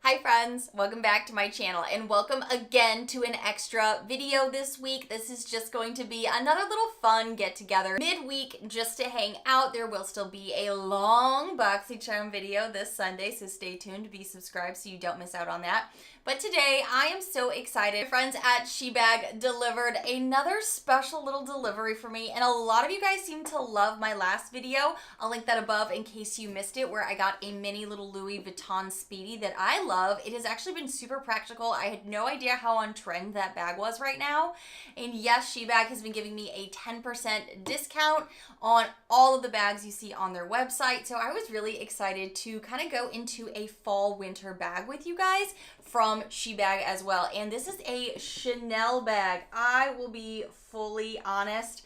Hi friends, welcome back to my channel and welcome again to an extra video this week. This is just going to be another little fun get together midweek just to hang out. There will still be a long BoxyCharm video this Sunday, so stay tuned, be subscribed so you don't miss out on that. But today I am so excited. My friends at Shebag delivered another special little delivery for me, and a lot of you guys seem to love my last video. I'll link that above in case you missed it, where I got a mini little Louis Vuitton Speedy that I love. It has actually been super practical. I had no idea how on trend that bag was right now. And yes, Shebag has been giving me a 10% discount on all of the bags you see on their website. So I was really excited to kind of go into a fall winter bag with you guys from Shebag as well. And this is a Chanel bag. I will be fully honest,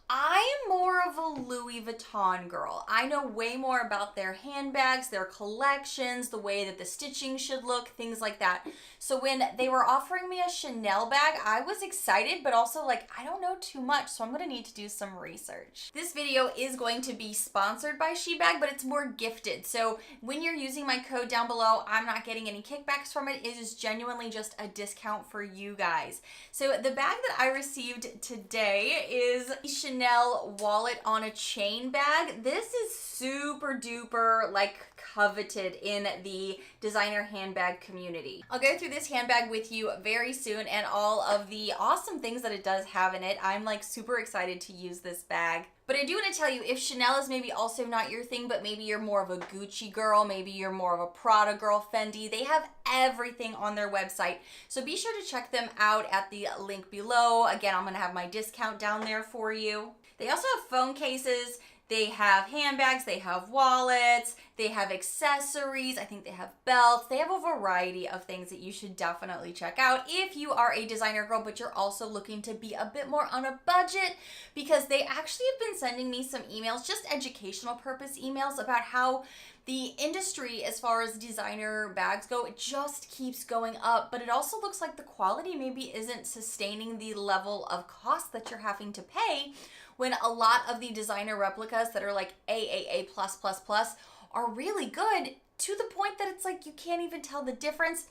I am more of a Louis Vuitton girl. I know way more about their handbags, their collections, the way that the stitching should look, things like that. So when they were offering me a Chanel bag, I was excited, but also like, I don't know too much, so I'm gonna need to do some research. This video is going to be sponsored by Shebag, but it's more gifted. So when you're using my code down below, I'm not getting any kickbacks from it. It is genuinely just a discount for you guys. So the bag that I received today is Chanel wallet on a chain bag. This is super duper like coveted in the designer handbag community. I'll go through this handbag with you very soon and all of the awesome things that it does have in it. I'm like super excited to use this bag. But I do want to tell you, if Chanel is maybe also not your thing, but maybe you're more of a Gucci girl, maybe you're more of a Prada girl, Fendi, they have everything on their website. So be sure to check them out at the link below. Again, I'm going to have my discount down there for you. They also have phone cases. They have handbags, they have wallets, they have accessories, I think they have belts. They have a variety of things that you should definitely check out if you are a designer girl, but you're also looking to be a bit more on a budget, because they actually have been sending me some emails, just educational purpose emails, about how the industry as far as designer bags go, it just keeps going up, but it also looks like the quality maybe isn't sustaining the level of cost that you're having to pay, when a lot of the designer replicas that are like AAA+++ are really good, to the point that it's like you can't even tell the difference.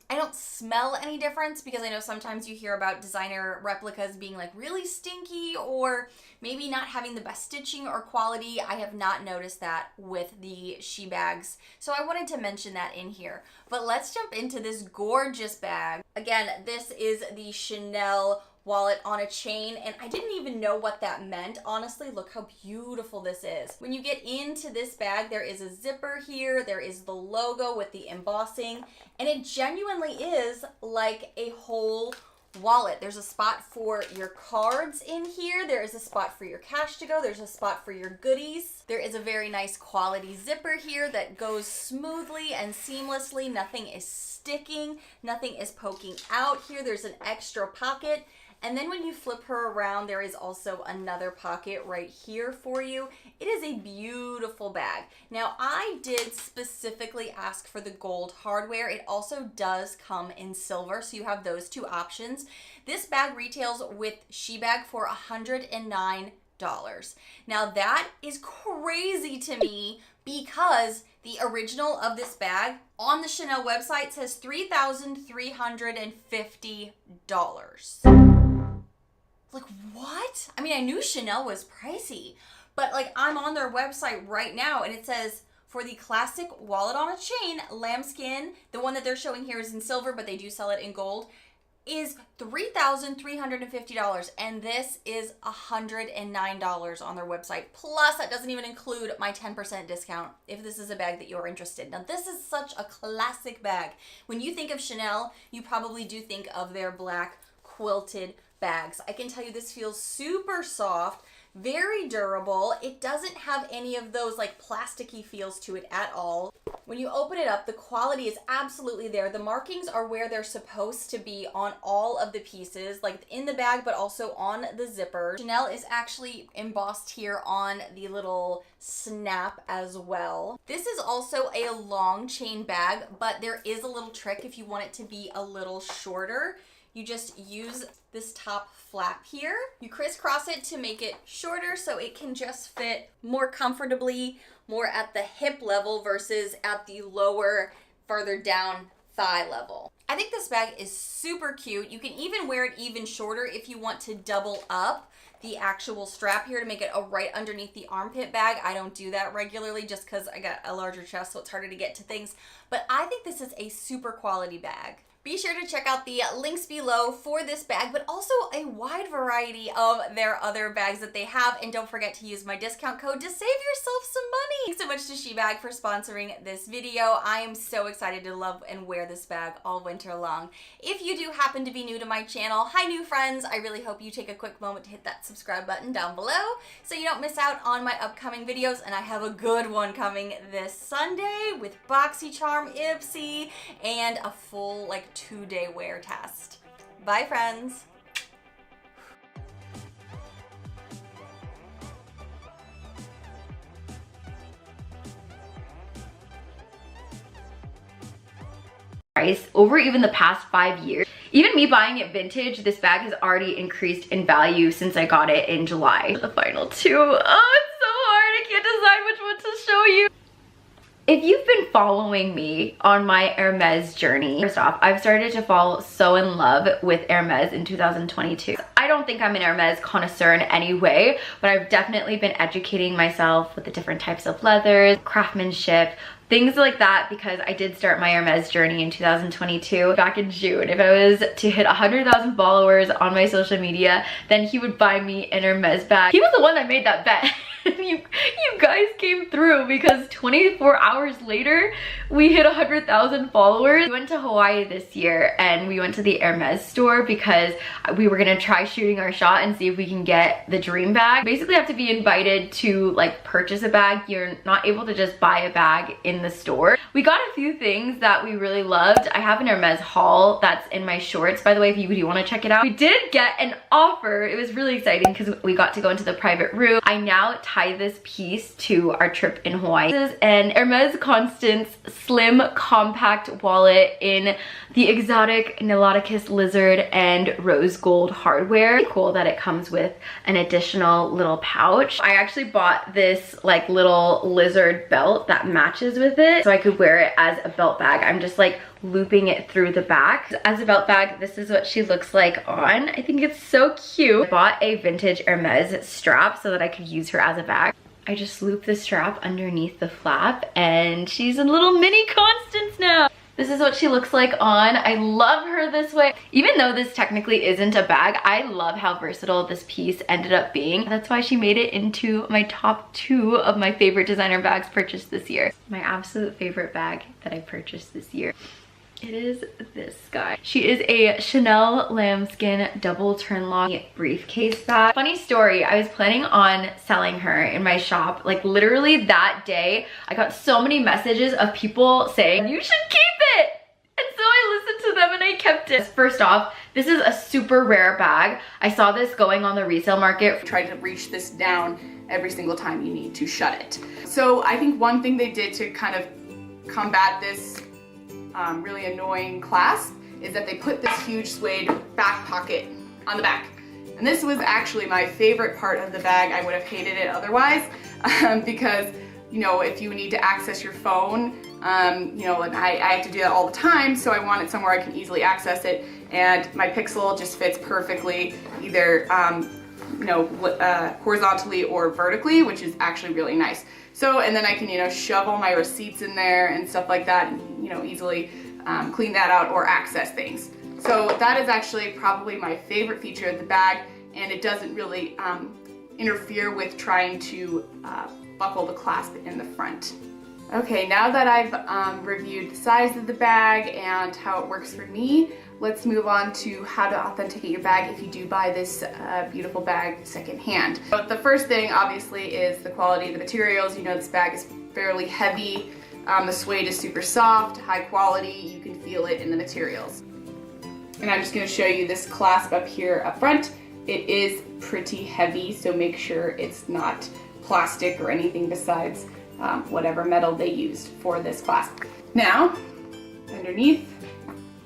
I don't smell any difference, because I know sometimes you hear about designer replicas being like really stinky or maybe not having the best stitching or quality. I have not noticed that with the Shebags, so I wanted to mention that in here. But let's jump into this gorgeous bag. Again, this is the Chanel wallet on a chain, and I didn't even know what that meant. Honestly, look how beautiful this is. When you get into this bag, there is a zipper here, there is the logo with the embossing, and it genuinely is like a whole wallet. There's a spot for your cards in here, there is a spot for your cash to go, there's a spot for your goodies. There is a very nice quality zipper here that goes smoothly and seamlessly. Nothing is sticking, nothing is poking out here. There's an extra pocket. And then when you flip her around, there is also another pocket right here for you. It is a beautiful bag. Now, I did specifically ask for the gold hardware. It also does come in silver, so you have those two options. This bag retails with Shebag for $109. Now, that is crazy to me, because the original of this bag on the Chanel website says $3,350. Like, what? I mean, I knew Chanel was pricey, but like, I'm on their website right now and it says, for the classic wallet on a chain, lambskin, the one that they're showing here is in silver, but they do sell it in gold, is $3,350, and this is $109 on their website. Plus, that doesn't even include my 10% discount if this is a bag that you're interested in. Now, this is such a classic bag. When you think of Chanel, you probably do think of their black quilted bags. I can tell you this feels super soft, very durable. It doesn't have any of those like plasticky feels to it at all. When you open it up, the quality is absolutely there. The markings are where they're supposed to be on all of the pieces, like in the bag, but also on the zipper. Chanel is actually embossed here on the little snap as well. This is also a long chain bag, but there is a little trick if you want it to be a little shorter. You just use this top flap here. You crisscross it to make it shorter so it can just fit more comfortably, more at the hip level versus at the lower, farther down thigh level. I think this bag is super cute. You can even wear it even shorter if you want to double up the actual strap here to make it right underneath the armpit bag. I don't do that regularly just because I got a larger chest, so it's harder to get to things. But I think this is a super quality bag. Be sure to check out the links below for this bag, but also a wide variety of their other bags that they have. And don't forget to use my discount code to save yourself some money. Thanks so much to Shebag for sponsoring this video. I am so excited to love and wear this bag all winter long. If you do happen to be new to my channel, hi new friends. I really hope you take a quick moment to hit that subscribe button down below so you don't miss out on my upcoming videos. And I have a good one coming this Sunday with BoxyCharm, Ipsy, and a full 2-day wear test. Bye friends. Price over even the past 5 years. Even me buying it vintage, this bag has already increased in value since I got it in July. The final two. Oh, it's so hard. I can't decide which one to show you. If you've been following me on my Hermes journey, first off, I've started to fall so in love with Hermes in 2022. I don't think I'm an Hermes connoisseur in any way, but I've definitely been educating myself with the different types of leathers, craftsmanship, things like that, because I did start my Hermes journey in 2022 back in June. If I was to hit 100,000 followers on my social media, then he would buy me an Hermes bag. He was the one that made that bet. you guys came through because 24 hours later, we hit 100,000 followers. We went to Hawaii this year and we went to the Hermes store because we were gonna try shooting our shot and see if we can get the dream bag. Basically, you have to be invited to purchase a bag. You're not able to just buy a bag in the store. We got a few things that we really loved. I have an Hermes haul that's in my shorts, by the way, if you do want to check it out. We did get an offer. It was really exciting because we got to go into the private room. I now tie this piece to our trip in Hawaii. This is an Hermes Constance slim compact wallet in the exotic Niloticus lizard and rose gold hardware. Really cool that it comes with an additional little pouch. I actually bought this little lizard belt that matches with it so I could wear it as a belt bag. I'm just looping it through the back. As a belt bag, this is what she looks like on. I think it's so cute. I bought a vintage Hermes strap so that I could use her as a bag. I just loop the strap underneath the flap and she's a little mini Constance now. This is what she looks like on. I love her this way. Even though this technically isn't a bag, I love how versatile this piece ended up being. That's why she made it into my top 2 of my favorite designer bags purchased this year. My absolute favorite bag that I purchased this year. It is this guy. She is a Chanel lambskin double turn lock briefcase bag. Funny story, I was planning on selling her in my shop. Literally that day, I got so many messages of people saying, you should keep it! And so I listened to them and I kept it. First off, this is a super rare bag. I saw this going on the resale market. Try to reach this down every single time you need to shut it. So I think one thing they did to kind of combat this really annoying clasp is that they put this huge suede back pocket on the back. And this was actually my favorite part of the bag. I would have hated it otherwise because, if you need to access your phone, and I have to do that all the time, so I want it somewhere I can easily access it. And my Pixel just fits perfectly either, horizontally or vertically, which is actually really nice. So, and then I can, shove all my receipts in there and stuff like that, and, easily clean that out or access things. So that is actually probably my favorite feature of the bag, and it doesn't really interfere with trying to buckle the clasp in the front. Okay, now that I've reviewed the size of the bag and how it works for me, let's move on to how to authenticate your bag if you do buy this beautiful bag secondhand. But the first thing obviously is the quality of the materials. This bag is fairly heavy. The suede is super soft, high quality. You can feel it in the materials. And I'm just going to show you this clasp up here up front. It is pretty heavy, so make sure it's not plastic or anything besides whatever metal they used for this clasp. Now, underneath,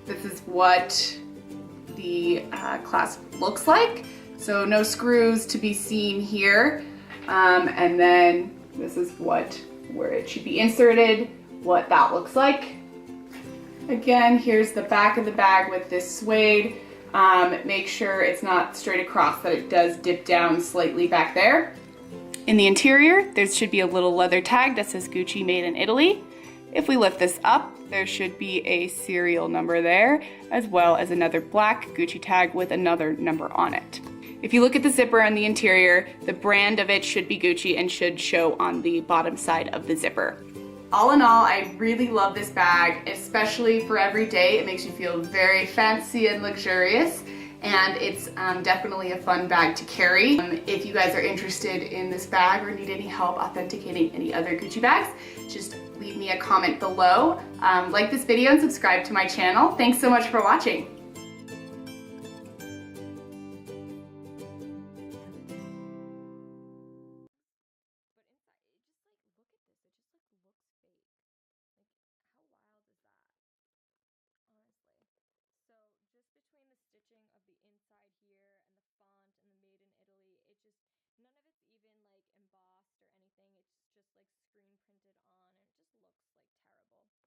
this is what the clasp looks like. So no screws to be seen here. And then this is where it should be inserted, what that looks like. Again, here's the back of the bag with this suede. Make sure it's not straight across, that it does dip down slightly back there. In the interior, there should be a little leather tag that says Gucci Made in Italy. If we lift this up, there should be a serial number there, as well as another black Gucci tag with another number on it. If you look at the zipper on the interior, the brand of it should be Gucci and should show on the bottom side of the zipper. All in all, I really love this bag, especially for every day. It makes you feel very fancy and luxurious, and it's definitely a fun bag to carry. If you guys are interested in this bag or need any help authenticating any other Gucci bags, just leave me a comment below. Like this video and subscribe to my channel. Thanks so much for watching. None of it's even like embossed or anything. It's just like screen printed on and it just looks like terrible.